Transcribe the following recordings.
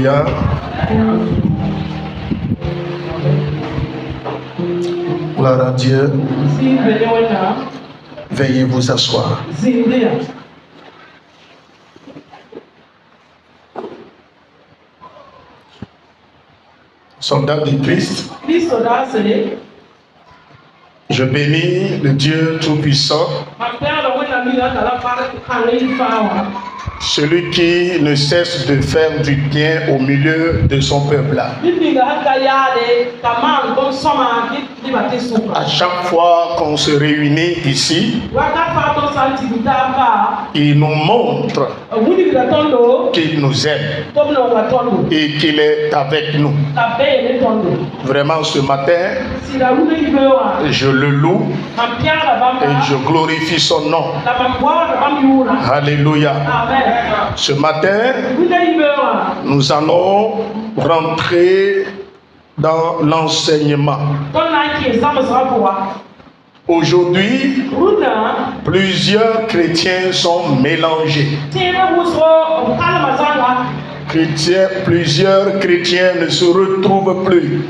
Alléluia. Gloire à Dieu. Veuillez vous asseoir. Soldats de Christ, je bénis le Dieu Tout-Puissant, celui qui ne cesse de faire du bien au milieu de son peuple. À chaque fois qu'on se réunit ici, il nous montre qu'il nous aime et qu'il est avec nous. Vraiment, ce matin, je le loue et je glorifie son nom. Alléluia. Ce matin, nous allons rentrer dans l'enseignement. Aujourd'hui, plusieurs chrétiens sont mélangés. Plusieurs chrétiens ne se retrouvent plus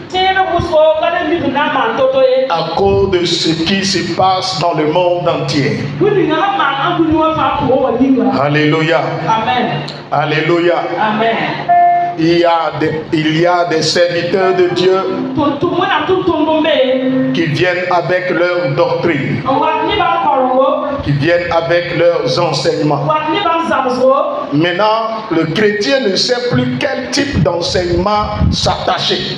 à cause de ce qui se passe dans le monde entier. Alléluia. Amen. Alléluia. Amen. Il y a des serviteurs de Dieu qui viennent avec leur doctrine, qui viennent avec leurs enseignements. Maintenant, le chrétien ne sait plus quel type d'enseignement s'attacher.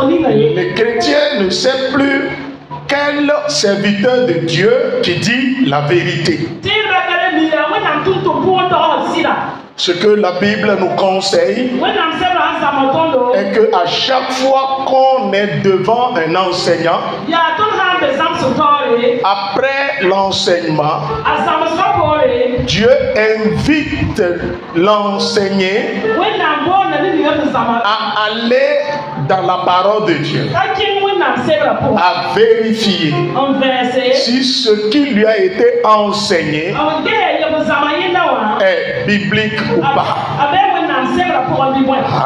Le chrétien ne sait plus quel serviteur de Dieu qui dit la vérité. Ce que la Bible nous conseille est qu'à chaque fois qu'on est devant un enseignant, après l'enseignement, Dieu invite l'enseigné à aller dans la parole de Dieu, à vérifier si ce qui lui a été enseigné est biblique ou pas.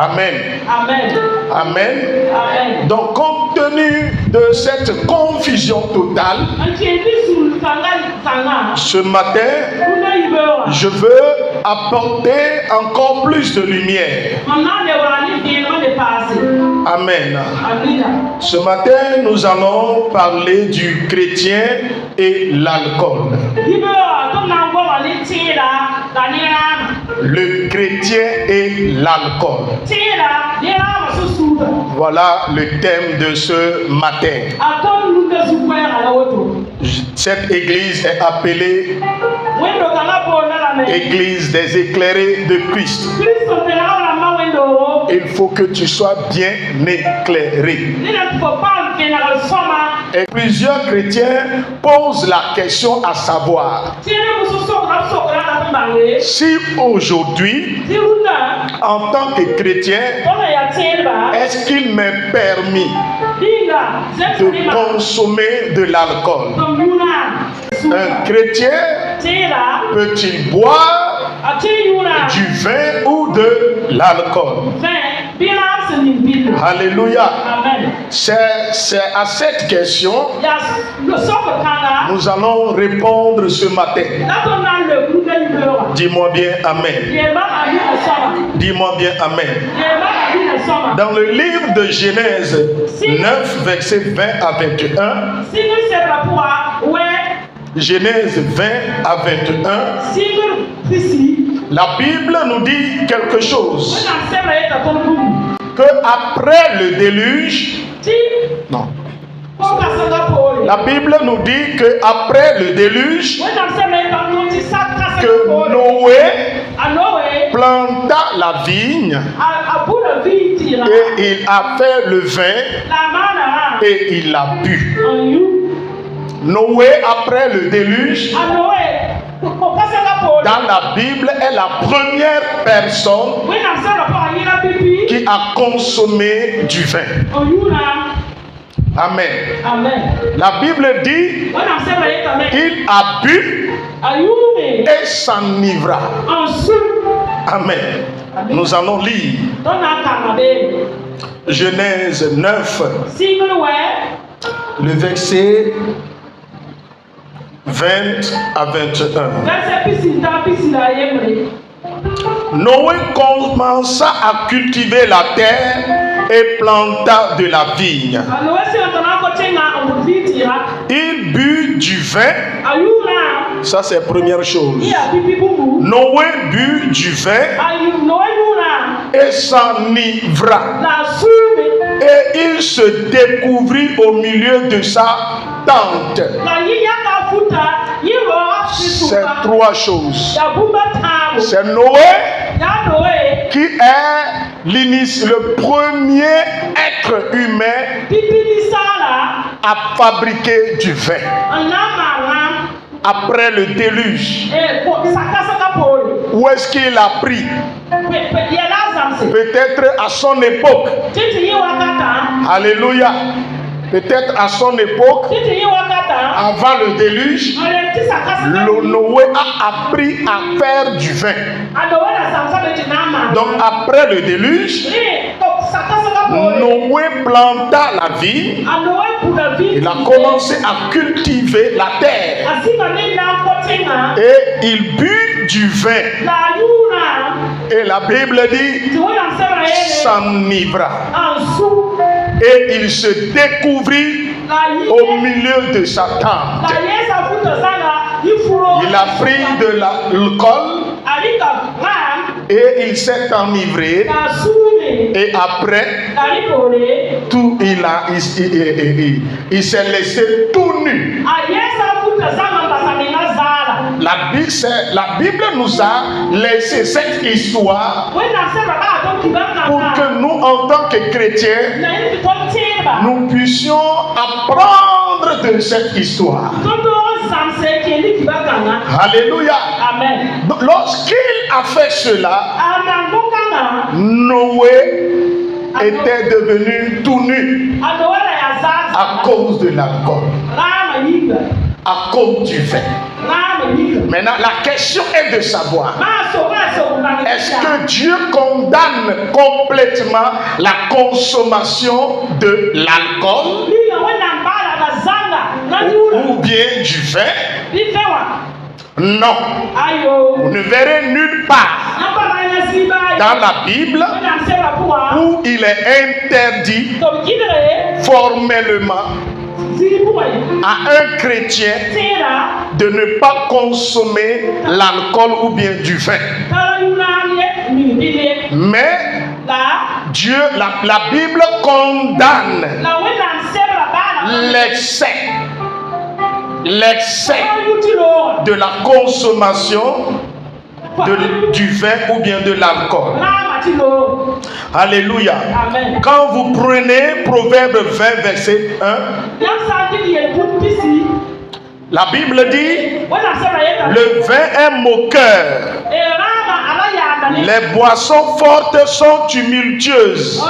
Amen. Amen. Amen. Amen. Donc, compte tenu de cette confusion totale, ce matin, je veux apporter encore plus de lumière. Amen. Ce matin, nous allons parler du chrétien et l'alcool. Le chrétien et l'alcool. Voilà le thème de ce matin. Cette église est appelée Église des éclairés de Christ. Il faut que tu sois bien éclairé. Et plusieurs chrétiens posent la question à savoir si aujourd'hui, en tant que chrétien, est-ce qu'il m'est permis de consommer de l'alcool? Un chrétien peut-il boire du vin ou de l'alcool? Alléluia. C'est à cette question nous allons répondre ce matin. Dis-moi bien Amen. Dis-moi bien Amen. Dans le livre de Genèse 9, versets 20 à 21, Genèse 20 à 21, la Bible nous dit quelque chose. Que après le déluge, non. La Bible nous dit que après le déluge, que Noé planta la vigne et il a fait le vin et il l'a bu. Noé, après le déluge, dans la Bible, est la première personne qui a consommé du vin. Amen. La Bible dit il a bu et s'enivra. Amen. Nous allons lire Genèse 9, le verset 20 à 21. Noé commença à cultiver la terre et planta de la vigne. Il but du vin. Ça, c'est la première chose. Noé but du vin et s'enivra. Et il se découvrit au milieu de sa tente. C'est trois choses. C'est Noé qui est le premier être humain à fabriquer du vin. Après le déluge, où est-ce qu'il a pris? Peut-être à son époque. Alléluia. Peut-être à son époque, avant le déluge, Noé a appris à faire du vin. Donc après le déluge, Noé planta la vigne. Il a commencé à cultiver la terre. Et il but du vin. Et la Bible dit, s'enivra. Et il se découvrit au milieu de sa tente. Il a pris de l'alcool et il s'est enivré. Et après, tout il s'est laissé tout nu. La Bible nous a laissé cette histoire pour que nous, en tant que chrétiens, nous puissions apprendre de cette histoire. Alléluia. Lorsqu'il a fait cela, Noé était devenu tout nu à cause de l'alcool, à cause du vin. Maintenant, la question est de savoir, est-ce que Dieu condamne complètement la consommation de l'alcool ou bien du vin? Non. Vous ne verrez nulle part dans la Bible où il est interdit formellement à un chrétien de ne pas consommer l'alcool ou bien du vin. Mais Dieu, la Bible condamne l'excès de la consommation du vin ou bien de l'alcool. Alléluia. Amen. Quand vous prenez Proverbe 20 verset 1, la Bible dit, le vin est moqueur, les boissons fortes sont tumultueuses.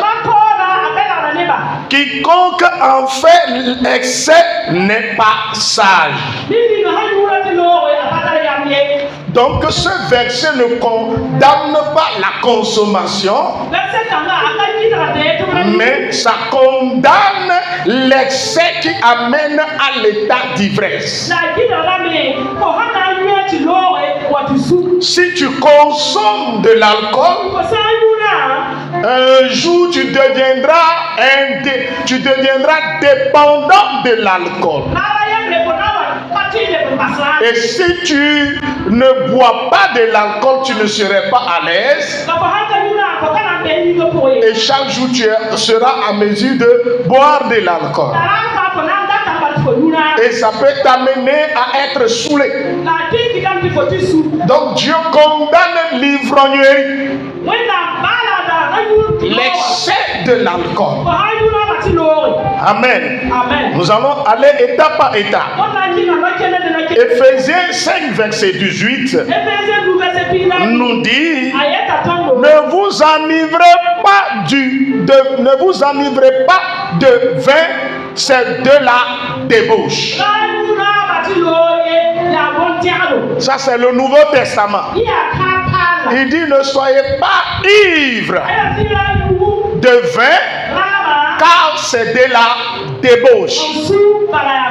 Quiconque en fait l'excès n'est pas sage. Donc ce verset ne condamne pas la consommation, mais ça condamne l'excès qui amène à l'état d'ivresse. Si tu consommes de l'alcool, un jour tu deviendras dépendant de l'alcool. Et si tu ne bois pas de l'alcool, tu ne serais pas à l'aise. Et chaque jour, tu seras à mesure de boire de l'alcool. Et ça peut t'amener à être saoulé. Donc Dieu condamne l'ivrognerie, l'excès de l'alcool. Amen. Amen. Nous allons aller étape par étape. Éphésiens 5 verset 18 nous dit, ne vous enivrez pas de vin, c'est de la débauche. Ça c'est le Nouveau Testament. Il dit ne soyez pas ivres de vin, car c'est de la débauche.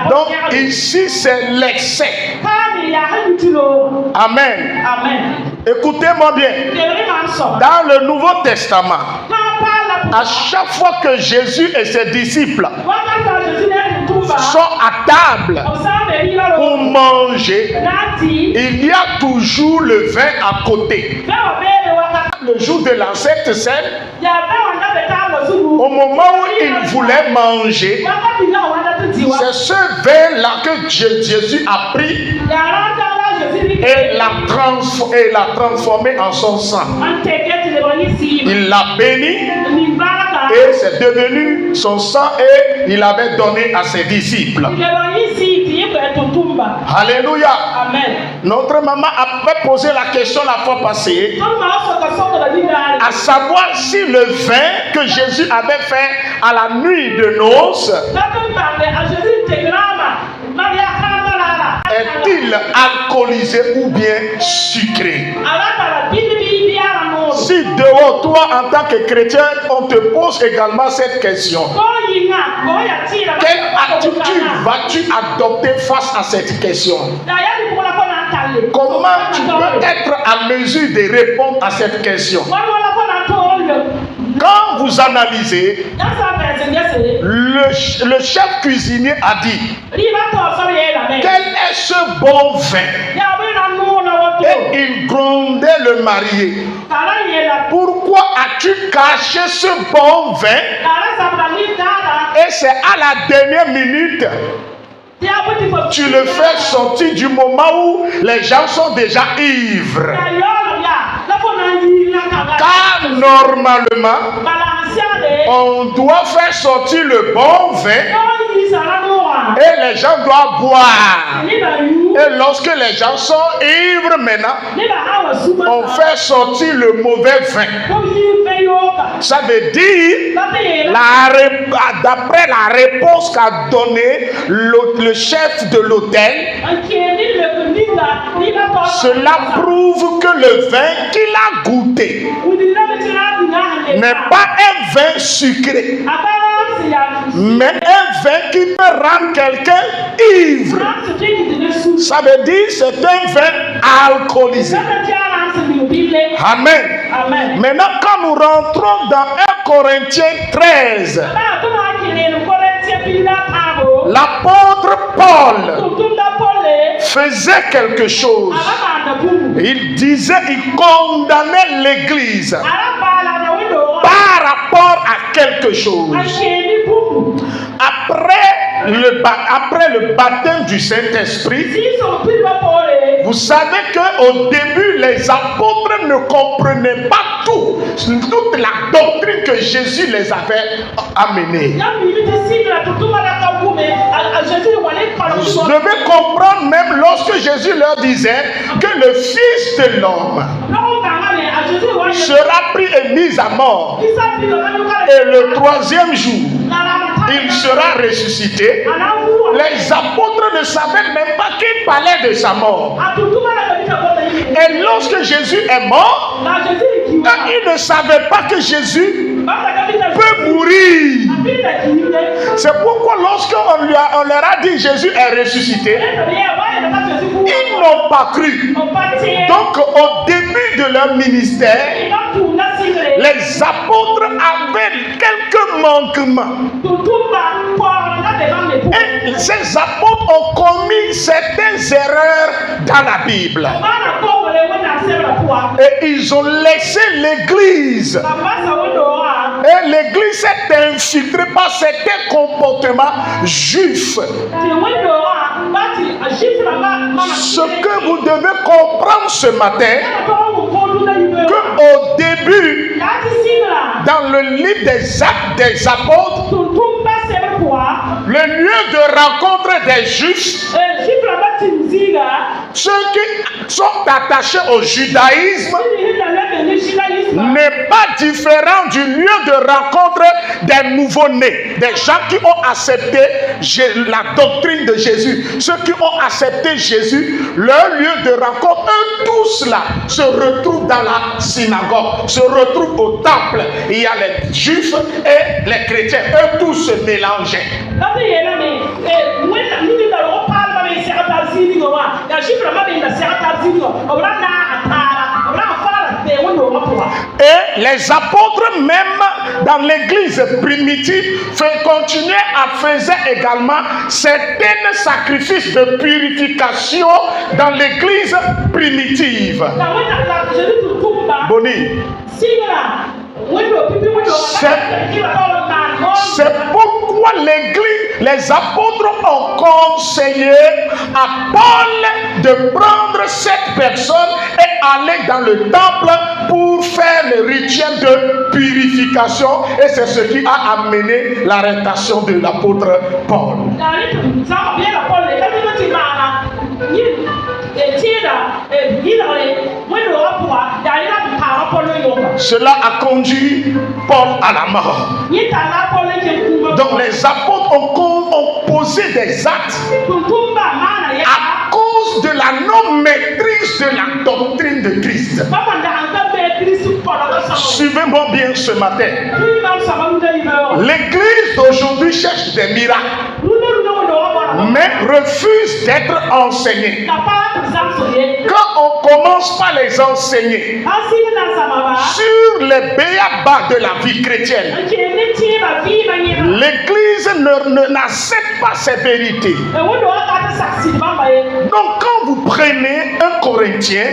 Donc ici c'est l'excès. Amen. Écoutez-moi bien. Dans le Nouveau Testament, à chaque fois que Jésus et ses disciples sont à table pour manger, il y a toujours le vin à côté. Le jour de la Sainte Seine, au moment où il voulait manger, c'est ce vin-là que Jésus a pris et l'a transformé en son sang. Il l'a béni et c'est devenu son sang et il l'avait donné à ses disciples. Alléluia. Amen. Notre maman avait posé la question la fois passée, à savoir si le vin que Jésus avait fait à la nuit de noces est-il alcoolisé ou bien sucré? Si dehors, toi en tant que chrétien, on te pose également cette question, quelle attitude vas-tu adopter face à cette question? Comment tu peux être à mesure de répondre à cette question? Quand vous analysez, le chef cuisinier a dit, quel est ce bon vin? Et il grondait le marié. Pourquoi as-tu caché ce bon vin? Et c'est à la dernière minute tu le fais sortir du moment où les gens sont déjà ivres. Car normalement, on doit faire sortir le bon vin et les gens doivent boire. Et lorsque les gens sont ivres maintenant, on fait sortir le mauvais vin. Ça veut dire, d'après la réponse qu'a donnée le chef de l'hôtel, cela prouve que le vin qu'il a goûté n'est pas un vin sucré, mais un vin qui peut rendre quelqu'un ivre. Ça veut dire c'est un vin alcoolisé. Amen. Amen. Maintenant, quand nous rentrons dans 1 Corinthiens 13, l'apôtre Paul faisait quelque chose. Il disait, il condamnait l'Église par rapport à quelque chose. Après le baptême du Saint-Esprit, vous savez qu'au début, les apôtres ne comprenaient pas toute la doctrine que Jésus les avait amenée. Vous devez comprendre même lorsque Jésus leur disait que le Fils de l'homme sera pris et mis à mort. Et le 3e jour, il sera ressuscité. Les apôtres ne savaient même pas qu'il parlait de sa mort. Et lorsque Jésus est mort, ils ne savaient pas que Jésus peut mourir. C'est pourquoi lorsqu'on leur a dit Jésus est ressuscité, ils n'ont pas cru. Donc au début de leur ministère, les apôtres avaient quelques manquements. Et ces apôtres ont commis certaines erreurs dans la Bible. Et ils ont laissé l'église. Et l'église s'est infiltrée par certains comportements juifs. Ce que vous devez comprendre ce matin, qu'au début, dans le livre des Actes des Apôtres, le lieu de rencontre des Juifs, ceux qui sont attachés au judaïsme, n'est pas différent du lieu de rencontre des nouveaux-nés, des gens qui ont accepté la doctrine de Jésus, ceux qui ont accepté Jésus, leur lieu de rencontre, eux tous là, se retrouvent dans la synagogue, se retrouvent au temple. Il y a les juifs et les chrétiens, eux tous se mélangeaient. Et les apôtres, même dans l'église primitive, continuaient à faire également certains sacrifices de purification dans l'église primitive. Boni. C'est pourquoi les apôtres ont conseillé à Paul de prendre cette personne et aller dans le temple pour faire le rituel de purification, et c'est ce qui a amené l'arrestation de l'apôtre Paul. Cela a conduit Paul à la mort. Donc les apôtres ont posé des actes à cause de la non-maîtrise de la doctrine de Christ. Suivez-moi bien ce matin. L'église d'aujourd'hui cherche des miracles, mais refuse d'être enseignée. Quand on commence par les enseigner sur les béabas de la vie chrétienne, l'église n'accepte pas ces vérités. Donc quand vous prenez 1 Corinthiens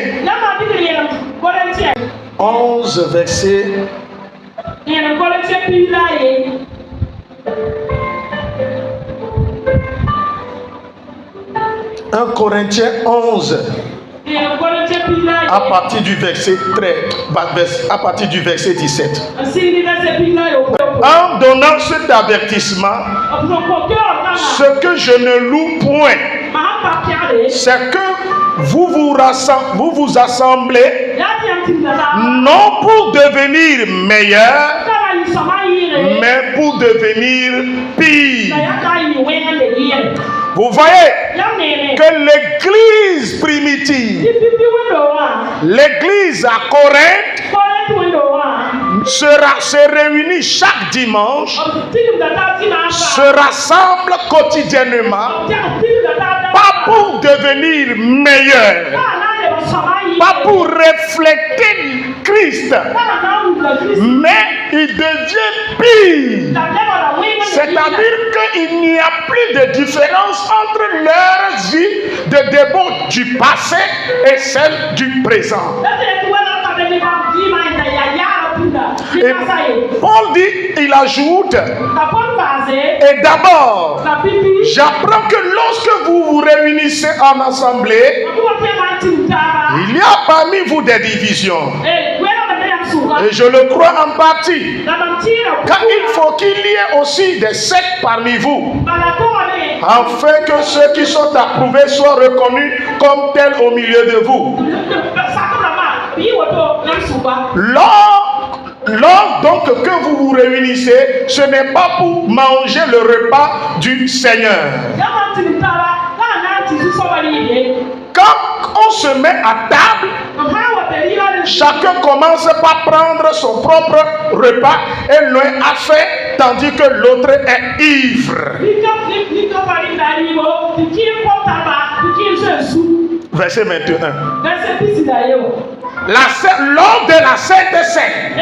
11 verset 1 Corinthiens 11 à partir du verset 13, à partir du verset 17. En donnant cet avertissement, ce que je ne loue point, c'est que vous vous assemblez non pour devenir meilleur, mais pour devenir pire. Vous voyez que l'église primitive, l'église à Corinthe, se réunit chaque dimanche, se rassemble quotidiennement, pas pour devenir meilleur, pas pour refléter Christ, mais il devient pire. C'est-à-dire qu'il n'y a plus de différence entre leur vie de débauche du passé et celle du présent. Et Paul dit, il ajoute, et d'abord, j'apprends que lorsque vous vous réunissez en assemblée, il y a parmi vous des divisions. Et je le crois en partie. Car il faut qu'il y ait aussi des sectes parmi vous, afin que ceux qui sont approuvés soient reconnus comme tels au milieu de vous. Lors donc que vous vous réunissez, ce n'est pas pour manger le repas du Seigneur. Quand on se met à table, chacun commence par prendre son propre repas et l'un a fait tandis que l'autre est ivre. Verset 21. Lors de la Sainte Seine,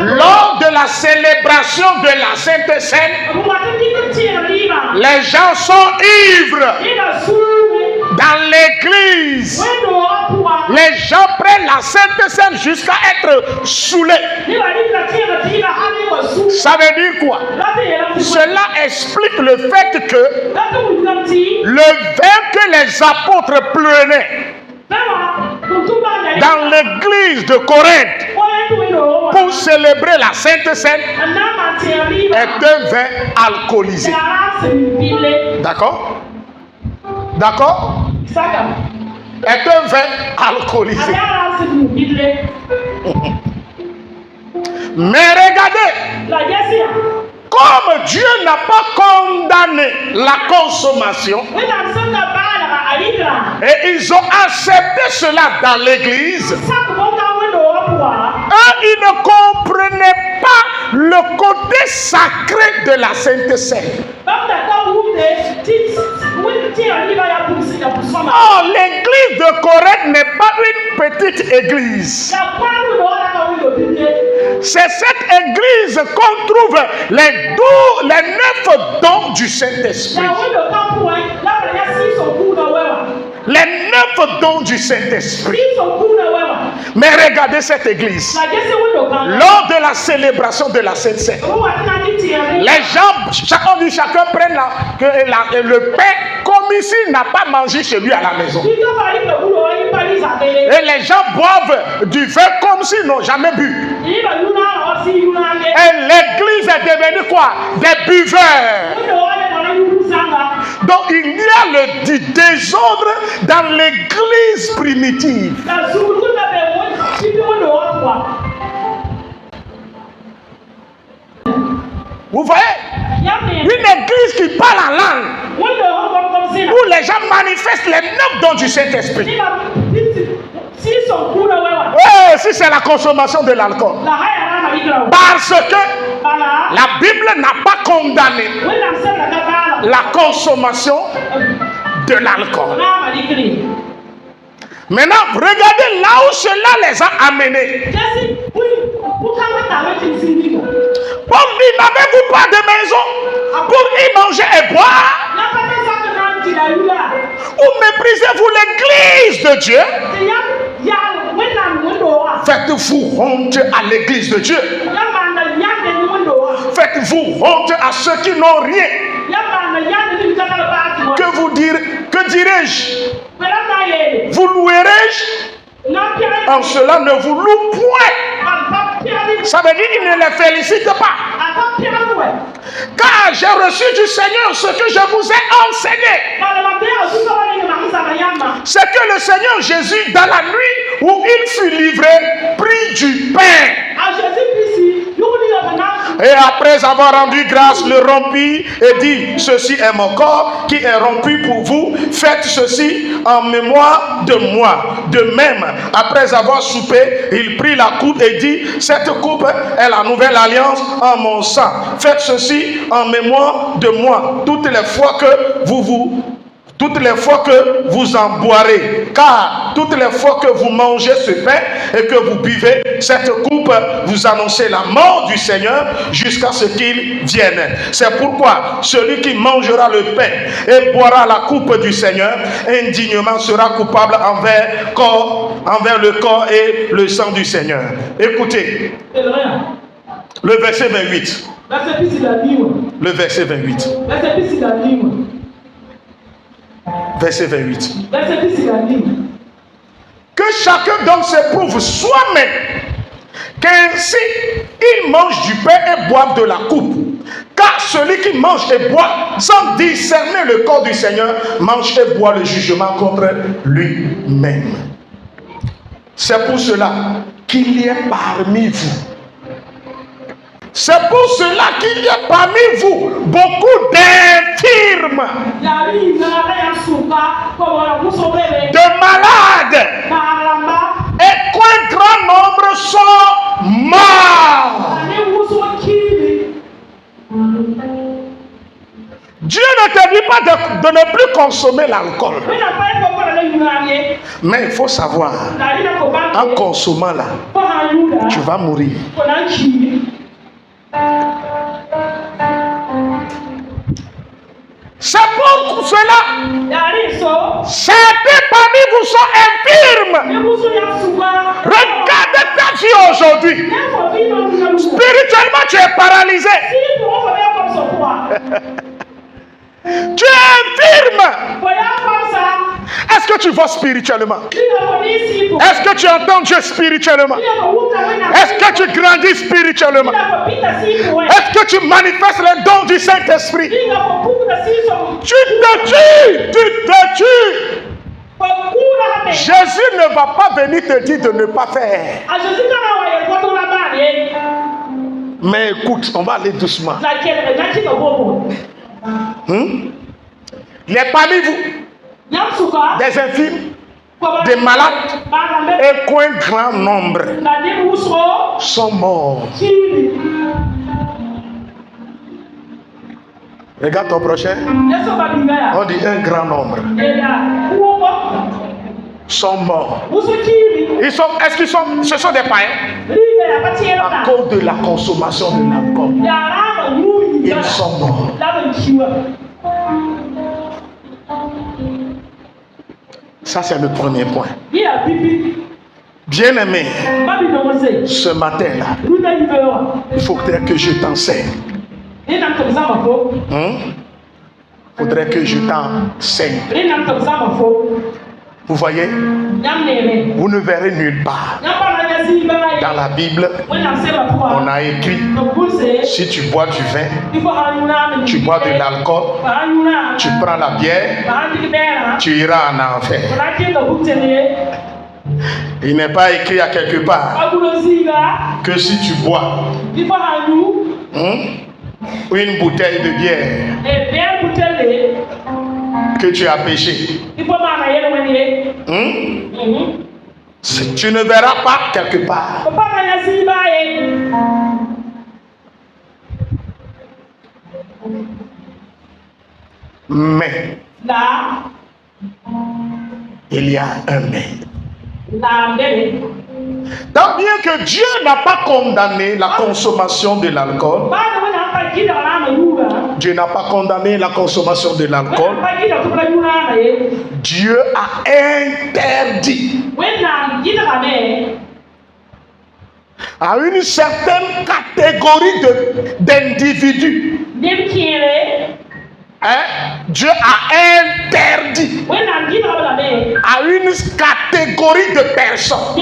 lors de la célébration de la Sainte Seine, les gens sont ivres. Dans l'église, les gens prennent la Sainte Seine jusqu'à être saoulés. Ça veut dire quoi? Cela explique le fait que le vin que les apôtres prenaient dans l'église de Corinthe pour célébrer la Sainte Seine est un vin alcoolisé. D'accord? D'accord? Est un vin alcoolisé. Mais regardez, comme Dieu n'a pas condamné la consommation, et ils ont accepté cela dans l'église, ils ne comprenaient pas le côté sacré de la Sainte Seine. Oh, l'église de Corinthe n'est pas une petite église. C'est cette église qu'on trouve les 9 dons du Saint-Esprit. Les 9 dons du Saint-Esprit. Mais regardez cette église. Lors de la célébration de la Sainte Seine, les gens, chacun prenne le pain comme s'il n'a pas mangé chez lui à la maison. Et les gens boivent du vin comme s'ils n'ont jamais bu. Et l'église est devenue quoi? Des buveurs. Donc il y a le désordre dans l'église primitive. Vous voyez? Une église qui parle en langue, où les gens manifestent les 9 dons du Saint-Esprit. Si c'est la consommation de l'alcool. Parce que la Bible n'a pas condamné la consommation de l'alcool. Maintenant, regardez là où cela les a amenés. N'avez-vous pas de maison pour y manger et boire? Ou méprisez-vous l'église de Dieu? Faites-vous honte à l'église de Dieu. Faites-vous honte à ceux qui n'ont rien. Que dirais-je? Vous louerai-je? En cela ne vous loue point. Ça veut dire qu'il ne les félicite pas. Car j'ai reçu du Seigneur ce que je vous ai enseigné. C'est que le Seigneur Jésus, dans la nuit où il fut livré, prit du pain. Et après avoir rendu grâce, le rompit et dit: ceci est mon corps qui est rompu pour vous. Faites ceci en mémoire de moi. De même, après avoir soupé, il prit la coupe et dit: cette coupe est la nouvelle alliance en mon sang. Faites ceci en mémoire de moi toutes les fois que vous en boirez. Car toutes les fois que vous mangez ce pain et que vous buvez cette coupe, vous annoncez la mort du Seigneur jusqu'à ce qu'il vienne. C'est pourquoi celui qui mangera le pain et boira la coupe du Seigneur indignement sera coupable envers le corps et le sang du Seigneur. Écoutez le verset 28. Le verset 28. Verset 28. Que chacun donc s'éprouve soi-même, qu'ainsi il mange du pain et boive de la coupe. Car celui qui mange et boit sans discerner le corps du Seigneur mange et boit le jugement contre lui-même. C'est pour cela qu'il y a parmi vous. C'est pour cela qu'il y a parmi vous beaucoup d'infirmes, de malades, et qu'un grand nombre sont morts. Dieu ne te dit pas de ne plus consommer l'alcool. Mais il faut savoir, en consommant là, tu vas mourir. C'est pour cela certains parmi vous sont infirmes. Regarde ta vie aujourd'hui. Spirituellement, tu es paralysé. Tu es infirme. Est-ce que tu vois spirituellement? Est-ce que tu entends Dieu spirituellement? Est-ce que tu grandis spirituellement? Est-ce que tu manifestes les dons du Saint-Esprit? Tu te tues. Jésus ne va pas venir te dire de ne pas faire. Mais écoute, on va aller doucement. Il est parmi vous des infirmes, des malades, et qu'un grand nombre sont morts. Regarde ton prochain. On dit un grand nombre sont morts. Est-ce qu'ils sont, ce sont des païens? À cause de la consommation de l'alcool, ils sont morts. Ça, c'est le premier point. Bien-aimé, ce matin-là, il faudrait que je t'enseigne. Il faudrait que je t'enseigne. Vous voyez, vous ne verrez nulle part. Dans la Bible, on a écrit, si tu bois du vin, tu bois de l'alcool, tu prends la bière, tu iras en enfer. Il n'est pas écrit à quelque part que si tu bois une bouteille de bière, que tu as péché. Tu ne verras pas quelque part. Mais il y a un mais. Tant bien que Dieu n'a pas condamné la consommation de l'alcool, Dieu n'a pas condamné la consommation de l'alcool, Dieu a interdit à une certaine catégorie d'individus. Dieu a interdit à une catégorie de personnes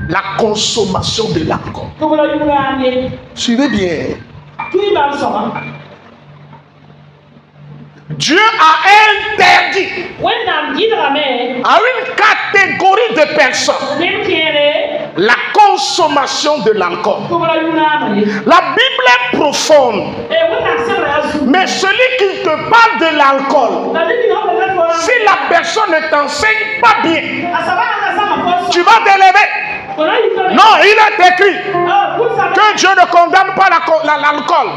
la consommation de l'alcool. Suivez bien. Dieu a interdit à une catégorie de personnes la consommation de l'alcool. La Bible est profonde. Mais celui qui te parle de l'alcool, si la personne ne t'enseigne pas bien, tu vas t'élever. Non, il est écrit que Dieu ne condamne pas l'alcool.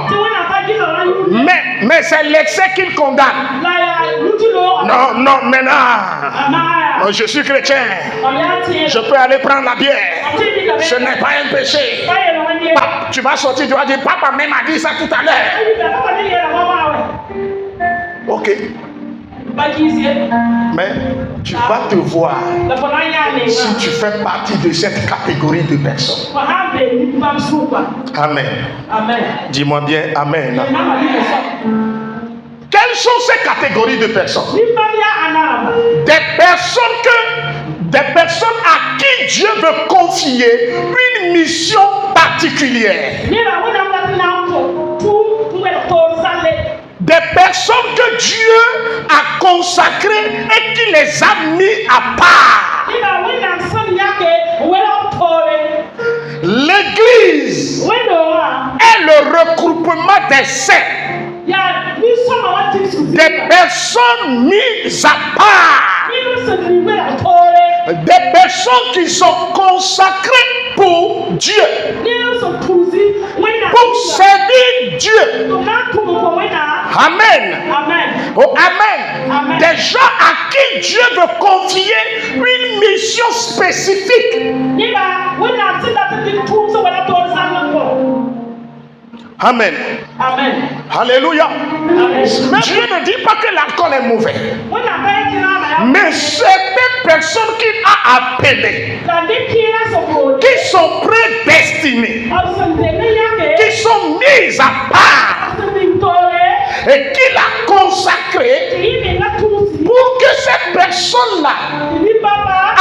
Mais c'est l'excès qu'il condamne. Non, maintenant, je suis chrétien. Je peux aller prendre la bière. Ce n'est pas un péché. Tu vas sortir, tu vas dire, papa même a dit ça tout à l'heure. Ok. Mais tu vas te voir si tu fais partie de cette catégorie de personnes. Amen. Dis-moi bien Amen. Quelles sont ces catégories de personnes? Des personnes à qui Dieu veut confier une mission particulière. Des personnes que Dieu a consacrées et qui les a mis à part. L'Église est le regroupement des saints. Des personnes mises à part. Des personnes qui sont consacrées pour Dieu. Pour servir Dieu. Amen. Oh, amen. Des gens à qui Dieu veut confier une mission spécifique. Amen. Alléluia. Dieu ne dit pas que l'alcool est mauvais. Mais certaines personnes qu'il a appelées, qui sont prédestinées, qui sont mises à part, et qu'il a consacrées pour que ces personnes-là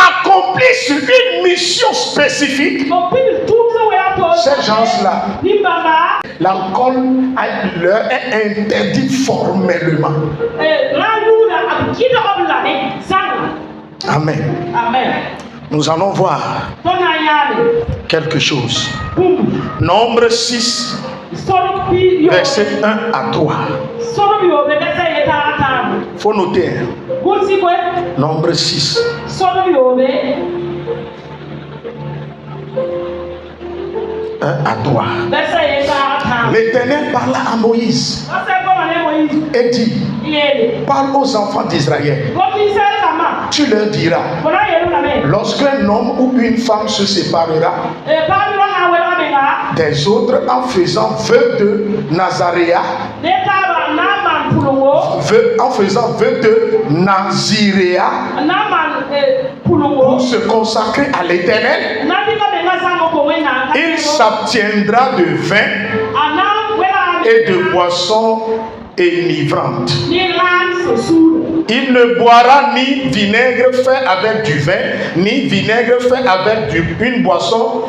accomplissent une mission spécifique. Ces gens-là, l'alcool leur est interdit formellement. Amen. Nous allons voir quelque chose. Nombre 6, verset 1 à 3. Il faut noter. Nombre 6. 1 à 3. L'Éternel parla à Moïse et dit: parle aux enfants d'Israël. Tu leur diras, lorsqu'un homme ou une femme se séparera des autres en faisant vœu de Nazaréa, en faisant vœu de Naziréa, pour se consacrer à l'Éternel, il s'abstiendra de vin et de boissons énivrantes. Il ne boira ni vinaigre fait avec du vin, ni vinaigre fait avec une boisson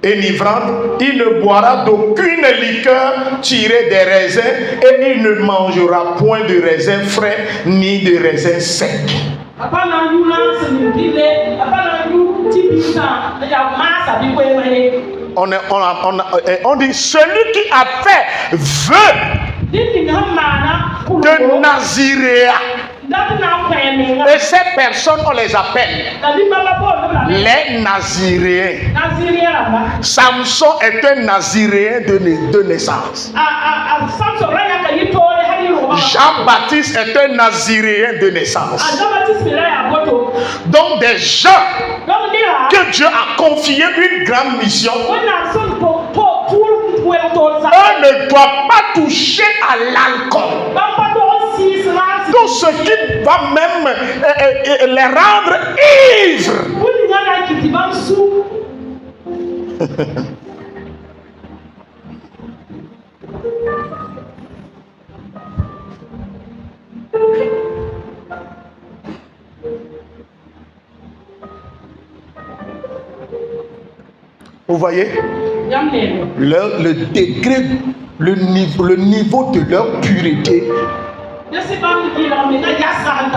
enivrante. Il ne boira d'aucune liqueur tirée des raisins, et il ne mangera point de raisins frais ni de raisins secs. On dit celui qui a fait vœu de Naziréa. Et ces personnes, on les appelle les Naziréens. Samson est un Naziréen de naissance. Jean-Baptiste est un Naziréen de naissance. Donc des gens que Dieu a confié une grande mission, eux ne doivent pas toucher à l'alcool. Tout ce qui va même les rendre ivres. Vous voyez le degré, le niveau de leur pureté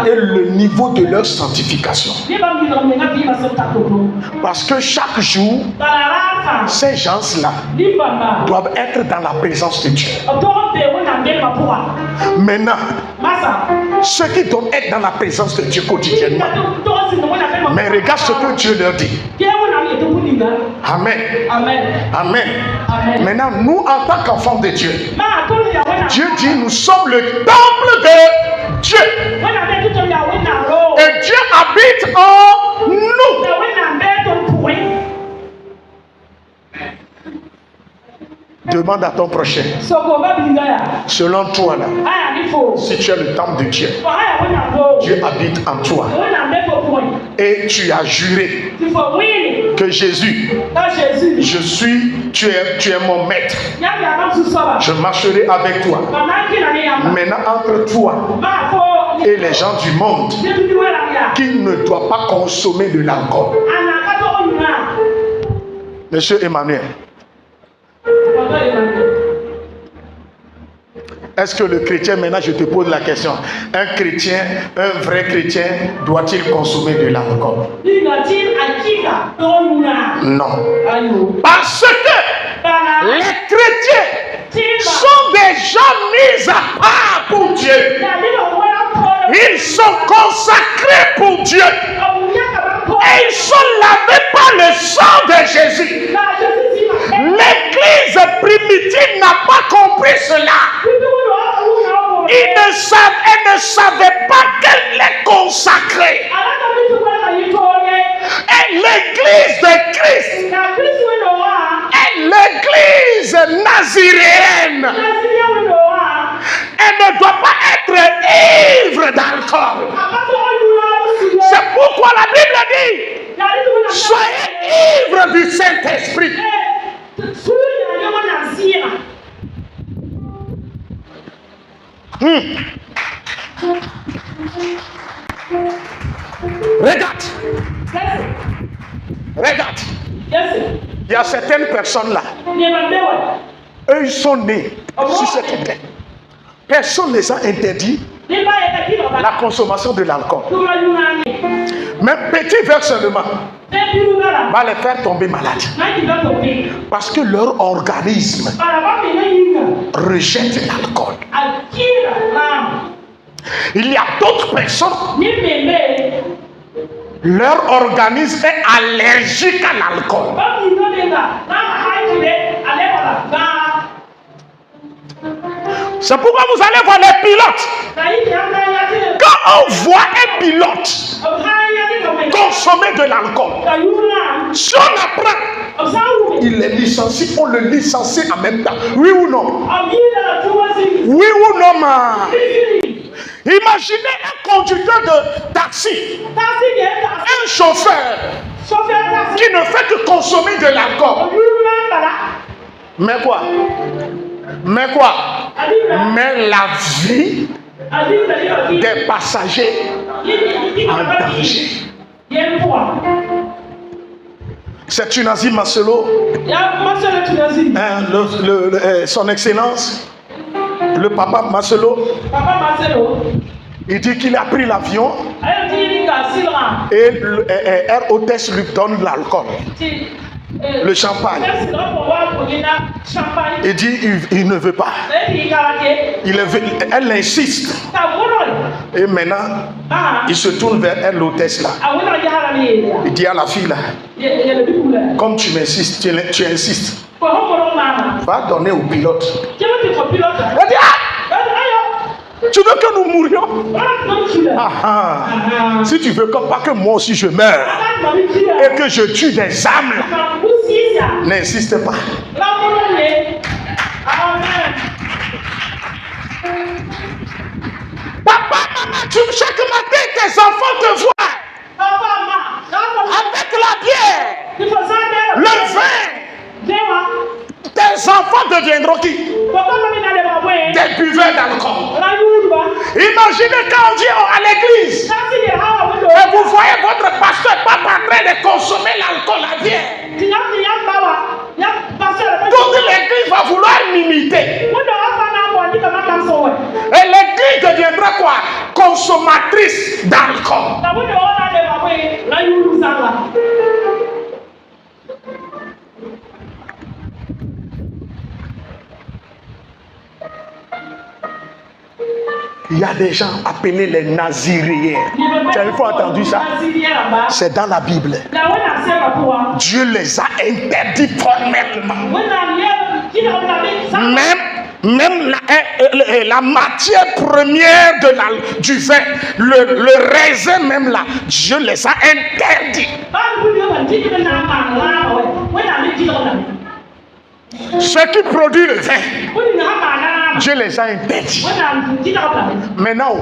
et le niveau de leur sanctification. Parce que chaque jour, ces gens-là doivent être dans la présence de Dieu. Maintenant, ceux qui doivent être dans la présence de Dieu quotidiennement, mais regarde ce que Dieu leur dit. Amen. Amen. Amen. Amen. Maintenant, nous, en tant qu'enfants de Dieu, Dieu dit, nous sommes le temple de Dieu. Et Dieu habite en nous. Demande à ton prochain, selon toi là, si tu es le temple de Dieu, Dieu habite en toi. Et tu as juré que Jésus, tu es mon maître. Je marcherai avec toi. Maintenant, entre toi et les gens du monde qui ne doivent pas consommer de l'alcool. Monsieur Emmanuel, est-ce que le chrétien, maintenant je te pose la question, un chrétien, un vrai chrétien, doit-il consommer de l'alcool? Non. Parce que les chrétiens sont des gens mis à part pour Dieu. Ils sont consacrés pour Dieu. Et ils sont lavés par le sang de Jésus. L'église primitive n'a pas compris cela. Elle ne savait pas qu'elle est consacrée. Et l'église de Christ est l'église naziréenne. Elle ne doit pas être ivre d'alcool. C'est pourquoi la Bible dit, soyez ivres du Saint-Esprit. Regarde. Il y a certaines personnes là. Eux, ils sont nés sur cette terre. Personne ne les a interdit la consommation de l'alcool. Même petit verre seulement. va les faire tomber malades. Parce que leur organisme rejette l'alcool. Il y a d'autres personnes, leur organisme est allergique à l'alcool. C'est pourquoi vous allez voir les pilotes. Quand on voit un pilote consommer de l'alcool, si on apprend, il est licencié, on le licencie en même temps. Oui ou non? Oui ou non, ma? Imaginez un conducteur de taxi, un chauffeur qui ne fait que consommer de l'alcool. Mais quoi? Mais quoi? Mais la vie des passagers en danger. C'est Tunazi Maselo, son excellence, le papa Maselo. Il dit qu'il a pris l'avion et Air Hôtesse lui donne l'alcool, le champagne. Il dit il ne veut pas. Elle insiste. Et maintenant, il se tourne vers elle, l'hôtesse là. Il dit à la fille là, comme tu m'insistes, tu insistes, va donner au pilote. Elle dit, tu veux que nous mourions? Si tu veux pas que moi aussi je meure et que je tue des âmes là, n'insiste pas. Papa, maman, chaque matin tes enfants te voient avec la bière, le vin. Tes enfants deviendront qui? Des buveurs d'alcool. Imaginez quand on dit à l'église et vous voyez votre pasteur pas en train de consommer l'alcool, la bière. Toute l'église va vouloir m'imiter. Et l'église deviendra quoi? Consommatrice d'alcool. Il y a des gens appelés les Naziréens. Tu as une fois entendu ça? C'est dans la Bible. Dieu les a interdits formellement. Même la matière première du vin, le raisin même là, Dieu les a interdits. Ceux qui produisent le vin, Dieu les a interdits. Maintenant,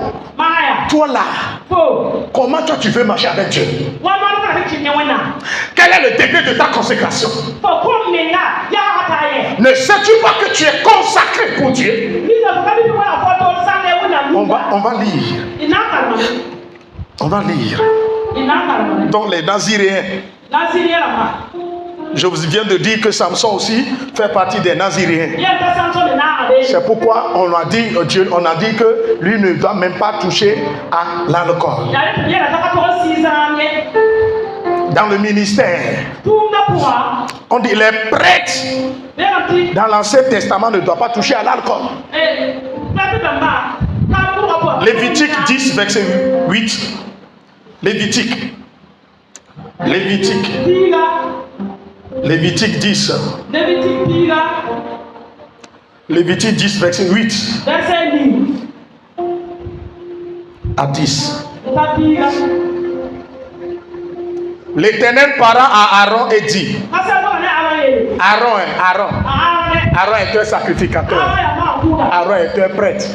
toi là, comment toi tu veux marcher avec Dieu? Quel est le degré de ta consécration? Ne sais-tu pas que tu es consacré pour Dieu? On va lire. On va lire. Donc les Naziréens. Je vous viens de dire que Samson aussi fait partie des Naziréens. C'est pourquoi on a dit que lui ne doit même pas toucher à l'alcool. Dans le ministère, on dit les prêtres dans l'Ancien Testament ne doivent pas toucher à l'alcool. Lévitique 10, verset 8. Lévitique 10. Lévitique 10, verset 8 à 10. L'Éternel parla à Aaron et dit, Aaron est un sacrificateur, Aaron est un prêtre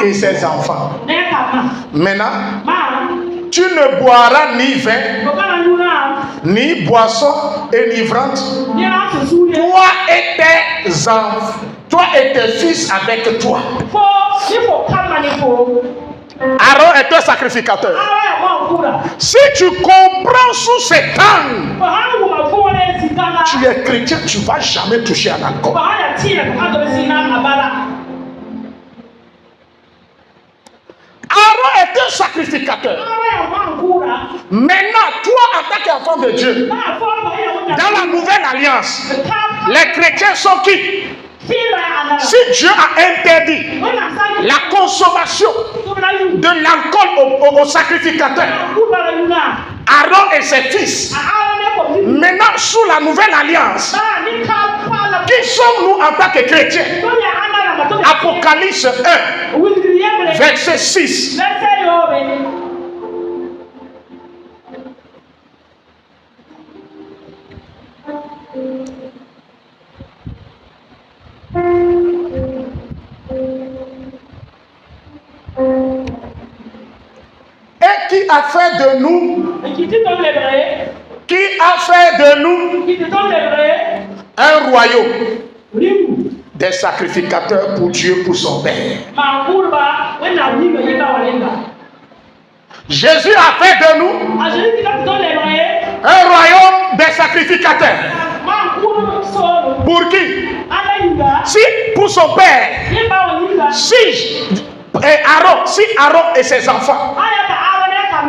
et ses enfants. Maintenant, tu ne boiras ni vin, ni boisson enivrante, toi et tes fils avec toi. Aaron est un sacrificateur. Si tu comprends sous cet angle, tu es chrétien, tu ne vas jamais toucher à l'alcool. Aaron est un sacrificateur. Maintenant, toi en tant qu'enfant de Dieu, dans la nouvelle alliance, les chrétiens sont qui? Si Dieu a interdit la consommation de l'alcool au sacrificateur, Aaron et ses fils, maintenant sous la nouvelle alliance, qui sommes-nous en tant que chrétiens? Apocalypse 1, verset 6. Et qui a fait de nous, un royaume, des sacrificateurs pour Dieu, pour son Père. Jésus a fait de nous un royaume des sacrificateurs. Pour qui? Si pour son Père. Si Aaron et ses enfants,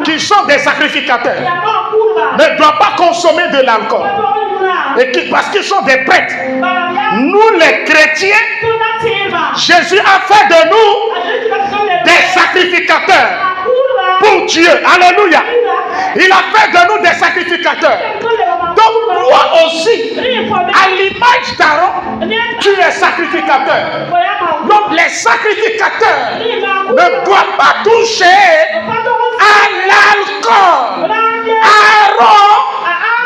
qui sont des sacrificateurs, ne doivent pas consommer de l'alcool, parce qu'ils sont des prêtres. Nous les chrétiens, Jésus a fait de nous des sacrificateurs pour Dieu. Alléluia. Il a fait de nous des sacrificateurs. Donc toi aussi, à l'image d'Aaron, tu es sacrificateur. Donc les sacrificateurs ne doivent pas toucher à l'alcool. Aaron,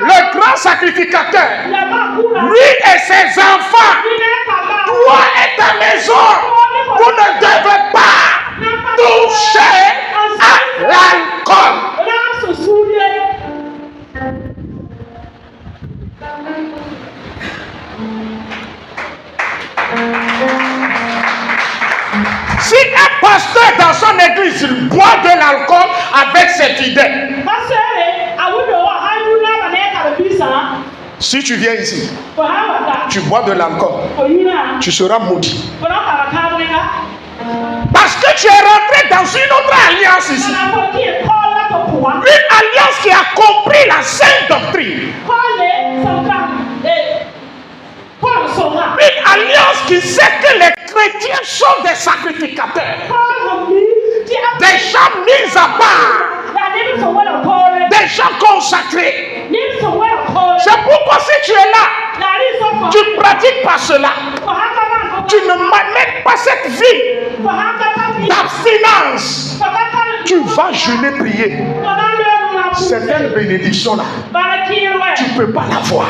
le grand sacrificateur, lui et ses enfants, toi et ta maison, vous ne devez pas toucher à l'alcool. Si un pasteur dans son église il boit de l'alcool avec cette idée, si tu viens ici, tu bois de l'alcool, tu seras maudit. Parce que tu es rentré dans une autre alliance ici. Une alliance qui a compris la sainte doctrine. Une alliance qui sait que les chrétiens sont des sacrificateurs. Des gens mis à part. Des gens consacrés. C'est pourquoi si tu es là, tu ne pratiques pas cela. Tu ne mènes pas cette vie d'abstinence. Tu vas jeûner, prier. Certaines bénédictions-là, tu ne peux pas l'avoir.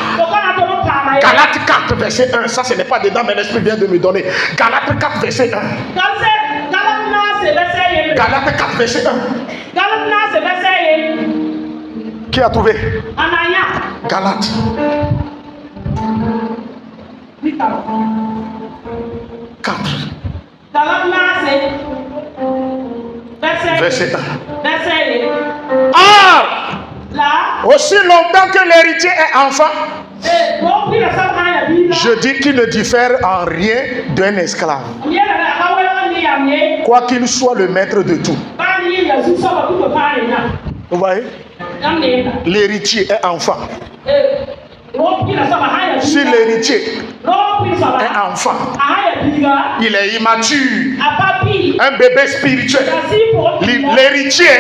Galates 4, verset 1. Ça, ce n'est pas dedans, mais l'Esprit vient de me donner. Galates 4, verset 1. Galates 4, verset 1. Qui a trouvé? Galates. Verset 1. Or, aussi longtemps que l'héritier est enfant, je dis qu'il ne diffère en rien d'un esclave, quoi qu'il soit le maître de tout. Vous voyez? L'héritier est enfant. Si l'héritier est enfant, il est immature, un bébé spirituel. L'héritier,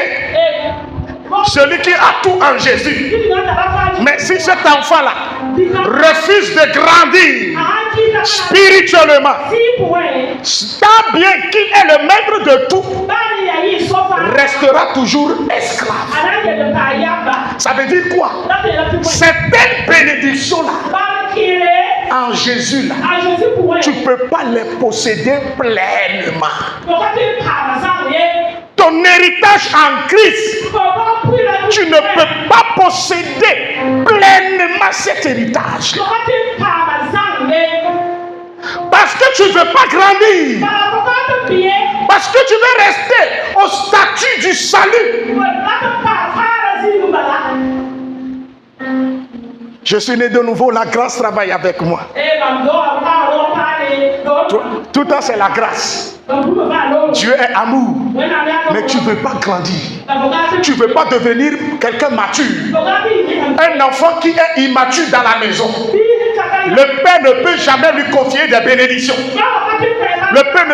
celui qui a tout en Jésus. Mais si cet enfant-là refuse de grandir spirituellement, tant bien qu'il est le maître de tout, restera toujours esclave. Ça veut dire quoi? Certaines bénédictions-là, en Jésus, là, tu ne peux pas les posséder pleinement. Ton héritage en Christ, tu ne peux pas posséder pleinement cet héritage. Parce que tu ne veux pas grandir. Parce que tu veux rester au statut du salut. Je suis né de nouveau, la grâce travaille avec moi. Tout le temps, c'est la grâce. Dieu est amour. Mais tu ne veux pas grandir. Tu ne veux pas devenir quelqu'un mature. Un enfant qui est immature dans la maison, le père ne peut jamais lui confier des bénédictions. Le père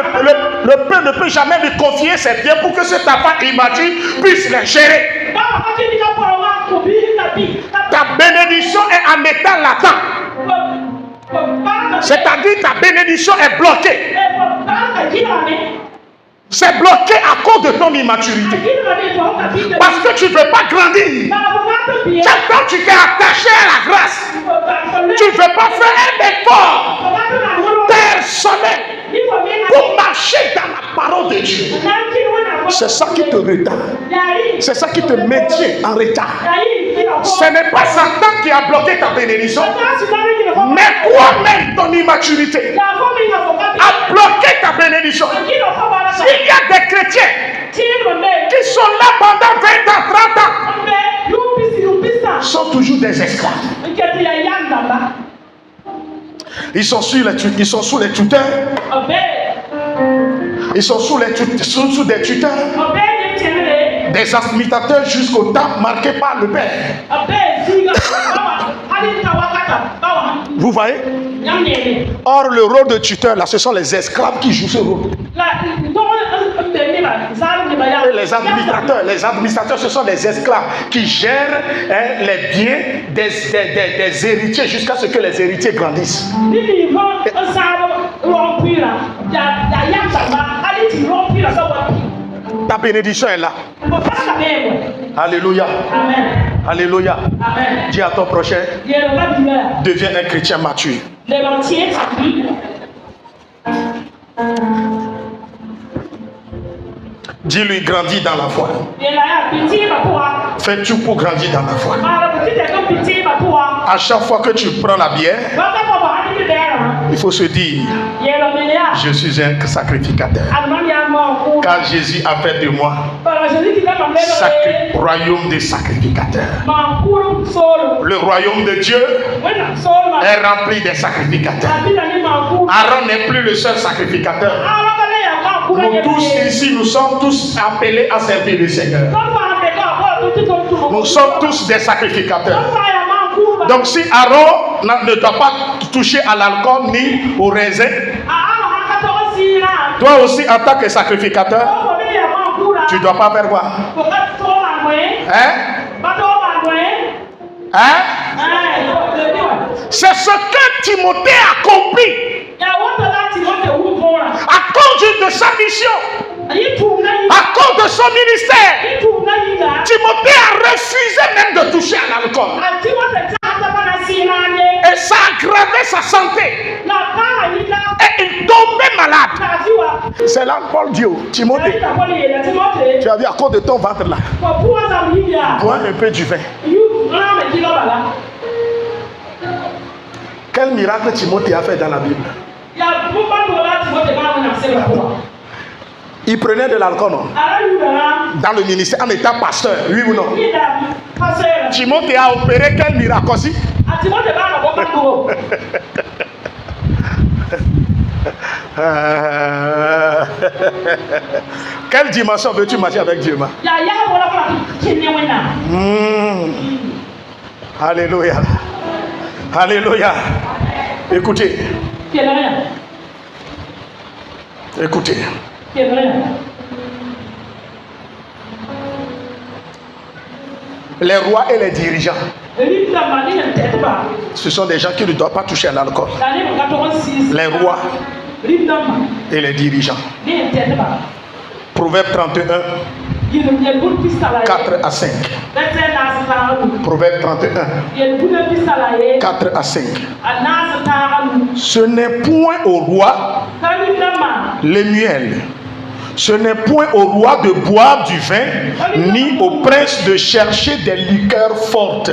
ne peut jamais lui confier ses biens pour que cet enfant immature puisse les gérer. Ta bénédiction est en état latent. C'est-à-dire ta bénédiction est bloquée. C'est bloqué à cause de ton immaturité. Parce que tu ne veux pas grandir. Quand tu t'es attaché à la grâce, tu ne veux pas faire un effort personnel pour marcher dans la parole de Dieu. C'est ça qui te retarde. C'est ça qui te maintient en retard. Ce n'est pas Satan qui a bloqué ta bénédiction, mais toi-même, ton immaturité a bloqué ta bénédiction. Il y a des chrétiens qui sont là pendant 20 ans, 30 ans, sont toujours des esclaves. Ils sont sous les tuteurs. Ils sont sous des tuteurs, des administrateurs jusqu'au temps marqué par le Père. Vous voyez? Or, le rôle de tuteur, là, ce sont les esclaves qui jouent ce rôle. Et les administrateurs, ce sont les esclaves qui gèrent les biens des héritiers jusqu'à ce que les héritiers grandissent. Ta bénédiction est là. Alléluia. Amen. Alléluia. Amen. Dis à ton prochain, deviens un chrétien mature. Dis-lui, grandis dans la foi. Fais tout pour grandir dans la foi. À chaque fois que tu prends la bière, il faut se dire, je suis un sacrificateur. Car Jésus a fait de moi royaume des sacrificateurs. Le royaume de Dieu est rempli des sacrificateurs. Aaron n'est plus le seul sacrificateur. Nous tous ici, nous sommes tous appelés à servir le Seigneur. Nous sommes tous des sacrificateurs. Donc si Aaron ne doit pas toucher à l'alcool ni au raisin, toi aussi en tant que sacrificateur, tu ne dois pas faire quoi? C'est ce que Timothée a compris. À cause de sa mission, à cause de son ministère, Timothée a refusé même de toucher à l'alcool. Et ça a aggravé sa santé. Et il tombait malade. C'est là que Paul dit, Timothée, tu as vu à cause de ton ventre là, bois un peu du vin. Quel miracle Timothée a fait dans la Bible? Il prenait de l'alcool, non? Dans le ministère, en étant pasteur, oui ou non? Timothée a opéré quel miracle aussi? Quelle dimension veux-tu marcher avec Dieu? Alléluia. Alléluia. Écoutez. Écoutez. Les rois et les dirigeants, ce sont des gens qui ne doivent pas toucher à l'alcool. Les rois et les dirigeants. Proverbe 31, 4 à 5. Proverbe 31, 4 à 5. Ce n'est point au roi les miels. Ce n'est point au roi de boire du vin, ni au prince de chercher des liqueurs fortes,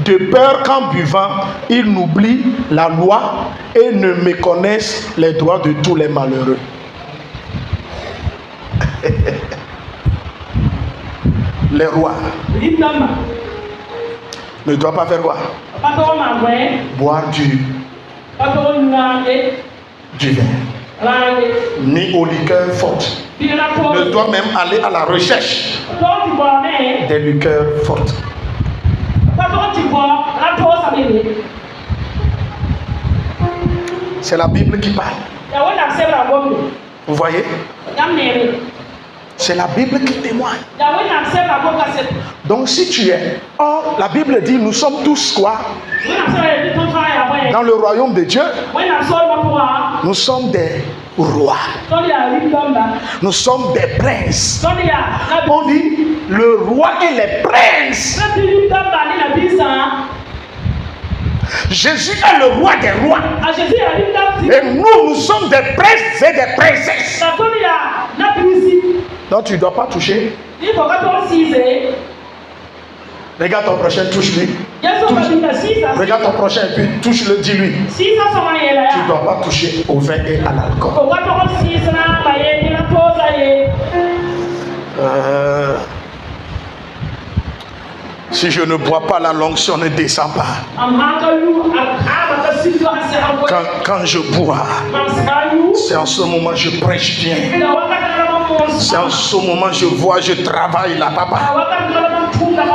de peur qu'en buvant, ils n'oublient la loi et ne méconnaissent les droits de tous les malheureux. Les rois ne doivent pas faire quoi? Boire du vin. ni aux liqueurs fortes. Ne doit même aller à la recherche des liqueurs fortes. C'est la Bible qui parle. Vous voyez? C'est la Bible qui témoigne. Donc si tu es... Or, la Bible dit, nous sommes tous quoi? Dans le royaume de Dieu, nous sommes des rois. Nous sommes des princes. On dit, le roi et les princes. Jésus est le roi des rois. Et nous sommes des princes et des princesses. Donc tu ne dois pas toucher. Regarde ton prochain, touche-lui. Regarde ton prochain et puis touche-le, dis-lui. Tu ne dois pas toucher au vin et à l'alcool. Si je ne bois pas, la l'onction ne descend pas. Quand je bois, c'est en ce moment que je prêche bien. C'est en ce moment que je vois, je travaille là, papa.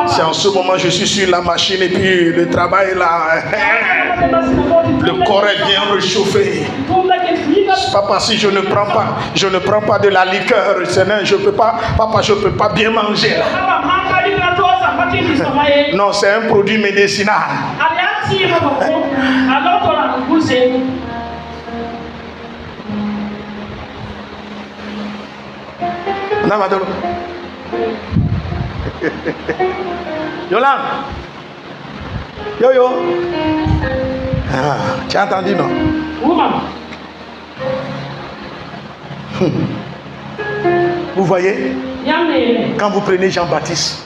C'est en ce moment que je suis sur la machine et puis le travail là. Le corps est bien réchauffé. Papa, si je ne prends pas de la liqueur, Seigneur, je peux pas, papa, je peux pas bien manger là. Non, c'est un produit médicinal. Non, madame. Yolande. Yo. Ah, tu as entendu, non? Vous voyez? Quand vous prenez Jean-Baptiste,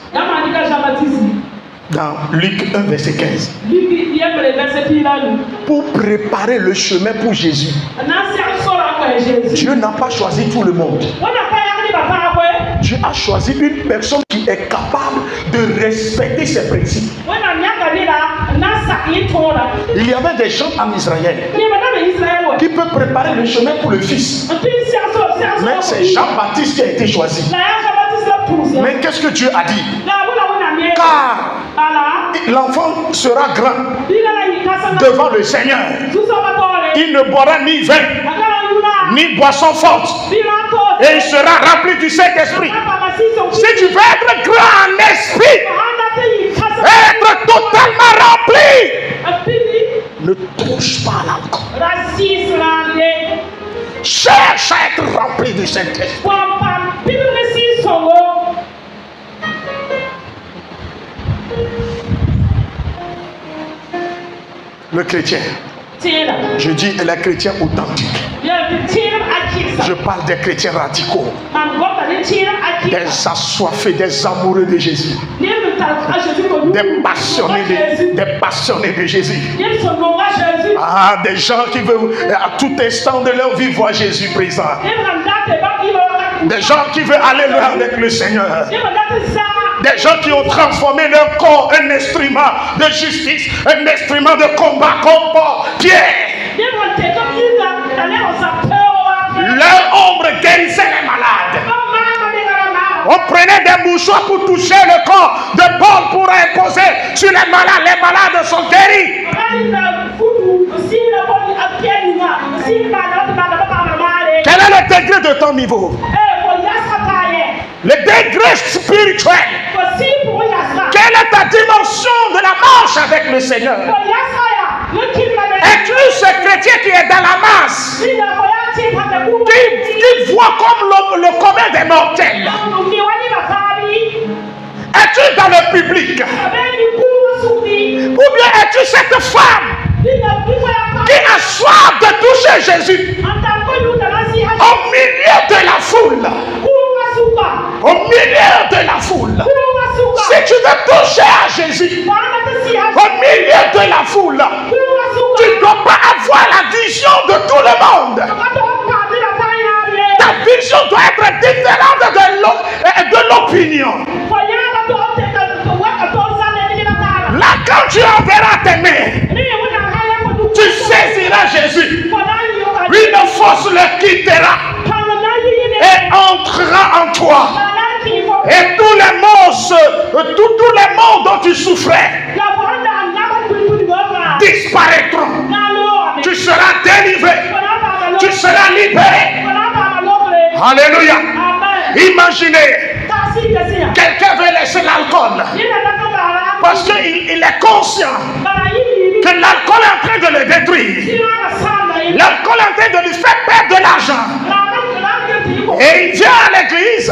dans Luc 1, verset 15, pour préparer le chemin pour Jésus, Dieu n'a pas choisi tout le monde. Dieu a choisi une personne qui est capable de respecter ses principes. Il y avait des gens en Israël qui peuvent préparer le chemin pour le fils. Mais c'est Jean-Baptiste qui a été choisi. Mais qu'est-ce que Dieu a dit? Car l'enfant sera grand devant le Seigneur. Il ne boira ni vin, ni boisson forte. Et il sera rempli du Saint-Esprit. Si tu veux être grand en esprit, être totalement rempli, ne touche pas à l'alcool. Cherche à être rempli du Saint-Esprit. Le chrétien, je dis les chrétiens authentiques. Je parle des chrétiens radicaux, des assoiffés, des amoureux de Jésus, des passionnés de Jésus. Ah, des gens qui veulent à tout instant de leur vie voir Jésus présent. Des gens qui veulent aller loin avec le Seigneur. Des gens qui ont transformé leur corps en instrument de justice, un instrument de combat comme Paul, Pierre. Leur ombre guérissait les malades. On prenait des mouchoirs pour toucher le corps de Paul pour imposer sur les malades. Les malades sont guéris. Quel est le degré de ton niveau? Le degré spirituel. Quelle est ta dimension de la marche avec le Seigneur? Es-tu ce chrétien qui est dans la masse, qui voit comme le commun des mortels? Es-tu dans le public? Ou bien es-tu cette femme qui a soif de toucher Jésus au milieu de la foule? Au milieu de la foule. Si tu veux toucher à Jésus au milieu de la foule, tu ne dois pas avoir la vision de tout le monde. Ta vision doit être différente de l'opinion. Là, quand tu enverras tes mains, tu saisiras Jésus. Une fausse le quittera et entrera en toi. Et tous les maux dont tu souffrais disparaîtront. Tu seras délivré. Tu seras libéré. Alléluia. Imaginez, quelqu'un veut laisser l'alcool parce qu'il est conscient que l'alcool est en train de le détruire. L'alcool est en train de lui faire perdre de l'argent. Et il vient à l'église.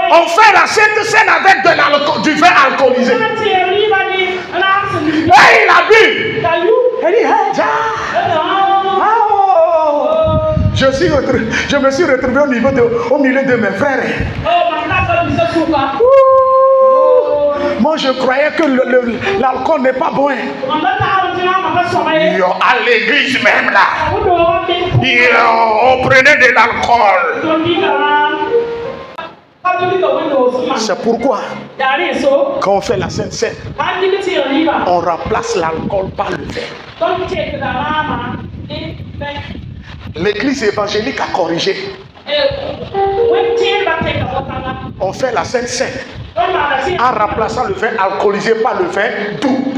On fait la Sainte Seine avec du vin alcoolisé. Et il a bu. Il dit, hey, je me suis retrouvé au milieu de mes frères. Moi, je croyais que l'alcool n'est pas bon. À l'église même là, on prenait de l'alcool. C'est pourquoi, quand on fait la Sainte Seine, on remplace l'alcool par le vin. L'église évangélique a corrigé. On fait la Sainte Seine en remplaçant le vin alcoolisé par le vin doux.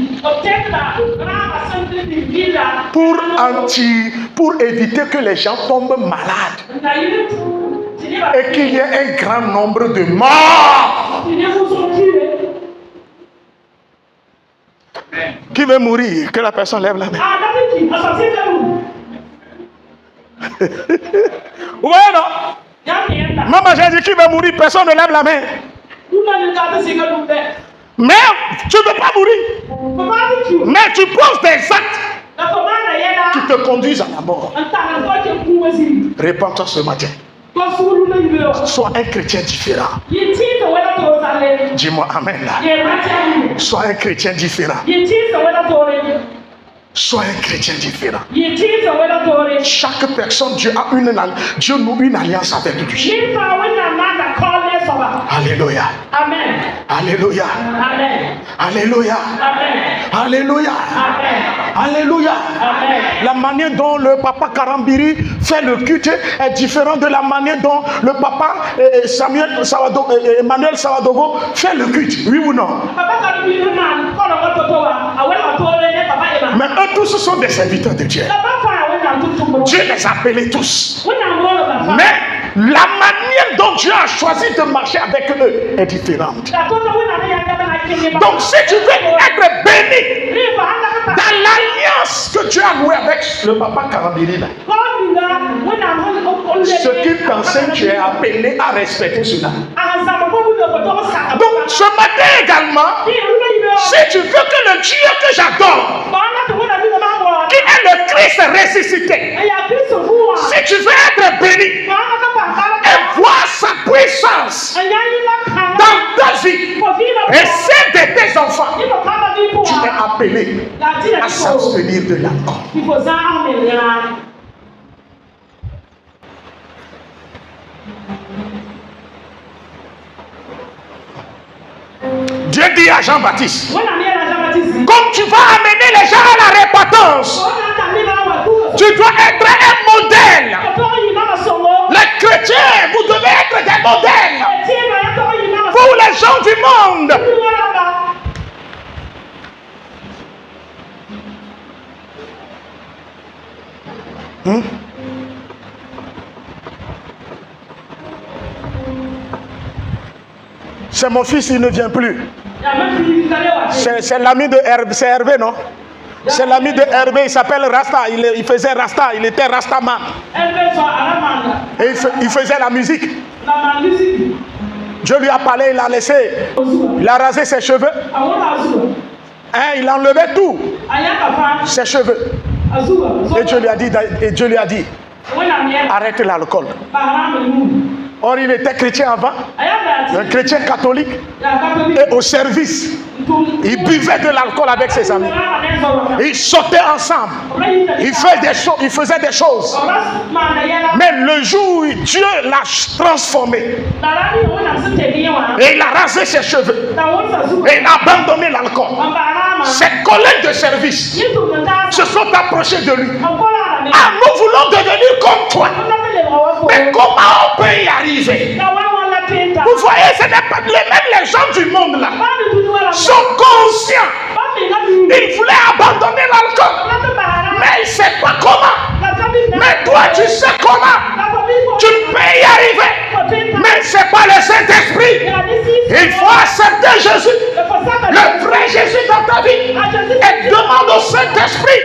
Pour éviter que les gens tombent malades et qu'il y ait un grand nombre de morts. Qui veut mourir? Que la personne lève la main. Ouais, non? Maman, j'ai dit qui veut mourir, personne ne lève la main. Mais tu ne veux pas mourir. Mais tu poses des actes qui te conduisent à la mort. Répands-toi ce matin. Sois un chrétien différent. Dis-moi amen là. Sois un chrétien différent. Sois un chrétien différent. Chaque personne, Dieu noue une alliance avec lui. Alléluia. Amen. Alléluia. Amen. Alléluia. Amen. Alléluia. Amen. Alléluia. Amen. La manière dont le papa Karambiri fait le culte est différente de la manière dont le papa Emmanuel Sawadogo fait le culte. Oui ou non? Mais eux tous sont des serviteurs de Dieu. Dieu les a appelés tous. Mais la manière dont Dieu a choisi de marcher avec eux est différente. Donc si tu veux être béni dans l'alliance que Dieu a nouée avec le papa Karambiri, ce qu'il t'enseigne, tu es appelé à respecter cela. Donc ce matin également, si tu veux que le Dieu que j'adore, qui est le Christ ressuscité, si tu veux être béni et voir sa puissance dans ta vie et celle de tes enfants, tu es appelé à s'abstenir de l'alcool. Dieu dit à Jean-Baptiste, comme tu vas amener les gens à la repentance, tu dois être un modèle. Les chrétiens, vous devez être des modèles pour les gens du monde. C'est mon fils, il ne vient plus. C'est l'ami de Hervé, c'est Hervé, non? C'est l'ami de Hervé, il s'appelle Rasta, il faisait Rasta, il était Rastaman. Et il faisait la musique. Dieu lui a parlé, il a laissé, il a rasé ses cheveux. Il a enlevé tout, ses cheveux. Et Dieu lui a dit, arrête l'alcool. Or, il était chrétien avant, un chrétien catholique, et au service, il buvait de l'alcool avec ses amis. Ils sautaient ensemble, ils faisaient des choses. Mais le jour où Dieu l'a transformé, et il a rasé ses cheveux, et il a abandonné l'alcool, ses collègues de service se sont approchés de lui Ah, nous voulons devenir comme toi. Mais comment on peut y arriver? Vous voyez, ce n'est pas même les gens du monde là sont conscients. Ils voulaient abandonner l'alcool, mais ils ne savent pas comment. Mais toi, tu sais comment. Tu peux y arriver, mais ce n'est pas le Saint-Esprit. Il faut accepter Jésus, le vrai Jésus dans ta vie, et demande au Saint-Esprit,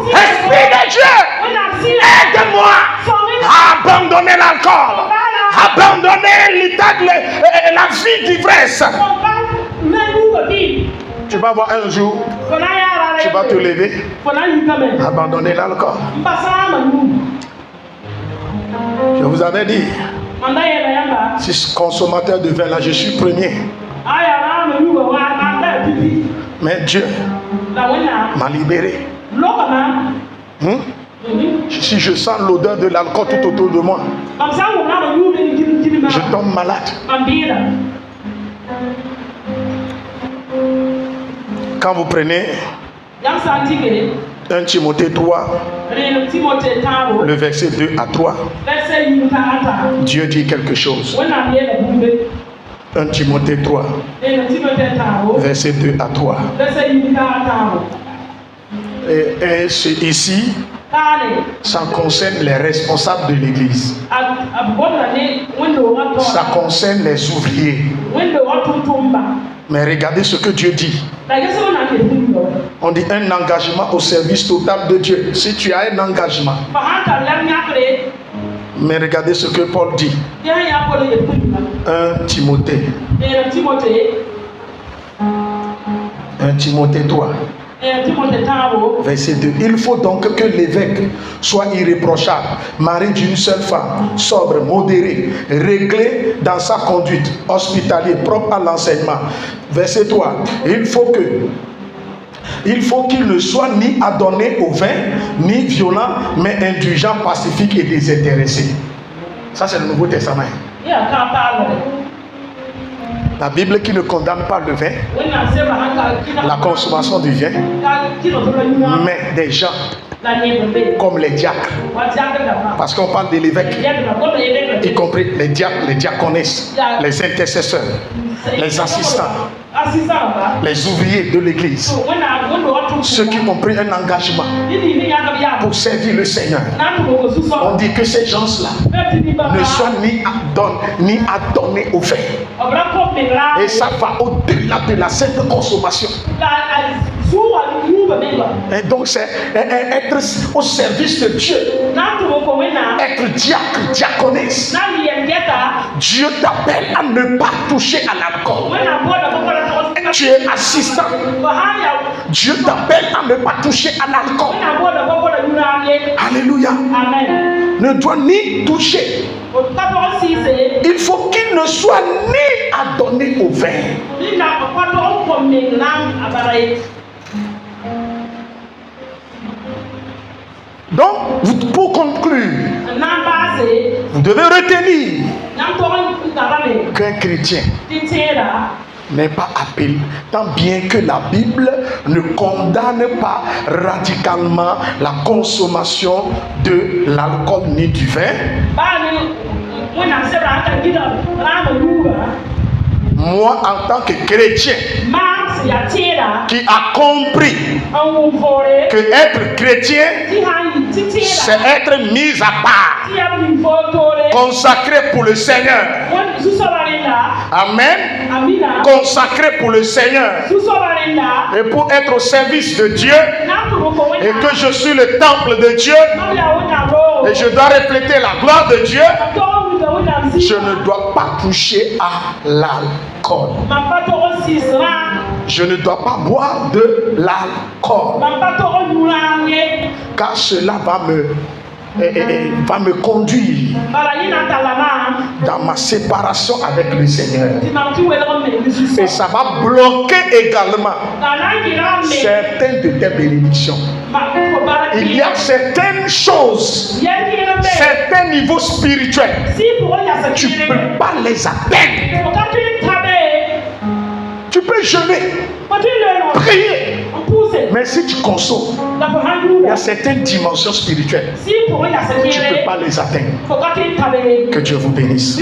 Esprit de Dieu, aide-moi à abandonner l'alcool, abandonner la vie d'ivresse. Tu vas voir un jour, tu vas te lever, abandonner l'alcool. Je vous avais dit, si ce consommateur de vin là, je suis premier. Mais Dieu m'a libéré. Si je sens l'odeur de l'alcool tout autour de moi, je tombe malade. Quand vous prenez 1 Timothée 3, le verset 2 à 3, Dieu dit quelque chose. 1 Timothée 3, verset 2 à 3. Et ici, ça concerne les responsables de l'église. Ça concerne les ouvriers. Mais regardez ce que Dieu dit. On dit un engagement au service total de Dieu. Si tu as un engagement. Mais regardez ce que Paul dit. 1 Timothée. 1 Timothée 3. Verset 2. Il faut donc que l'évêque soit irréprochable, marié d'une seule femme, sobre, modéré, réglé dans sa conduite, hospitalier, propre à l'enseignement. Verset 3. Il faut qu'il ne soit ni adonné au vin, ni violent, mais indulgent, pacifique et désintéressé. Ça, c'est le Nouveau Testament. La Bible qui ne condamne pas le vin, la consommation du vin, mais des gens comme les diacres. Parce qu'on parle de l'évêque, y compris les diacres, les diaconesses, les intercesseurs, les assistants, les ouvriers de l'église, ceux qui ont pris un engagement pour servir le Seigneur. On dit que ces gens-là ne soient ni adonnés au vin. Et ça va au-delà de la simple consommation. Et donc c'est être au service de Dieu, être diacre, diaconesse. Dieu t'appelle à ne pas toucher à l'alcool. Tu es assistant. Dieu t'appelle à ne pas toucher à l'alcool. Alléluia. Ne doit ni toucher. Il faut qu'il ne soit ni adonné au vin. Donc, pour conclure, vous devez retenir qu'un chrétien n'est pas appelé, tant bien que la Bible ne condamne pas radicalement la consommation de l'alcool ni du vin. Moi, en tant que chrétien qui a compris que être chrétien, c'est être mis à part, consacré pour le Seigneur. Amen. Consacré pour le Seigneur et pour être au service de Dieu, et que je suis le temple de Dieu et je dois refléter la gloire de Dieu. Je ne dois pas toucher à l'alcool. Je ne dois pas boire de l'alcool, car cela va me conduire dans ma séparation avec le Seigneur. Et ça va bloquer également certaines de tes bénédictions. Il y a certaines choses, certains niveaux spirituels, tu ne peux pas les atteindre. Tu peux jeûner, prier, Mais si tu consommes, il y a certaines dimensions spirituelles. Tu ne peux pas les atteindre. Que Dieu vous bénisse.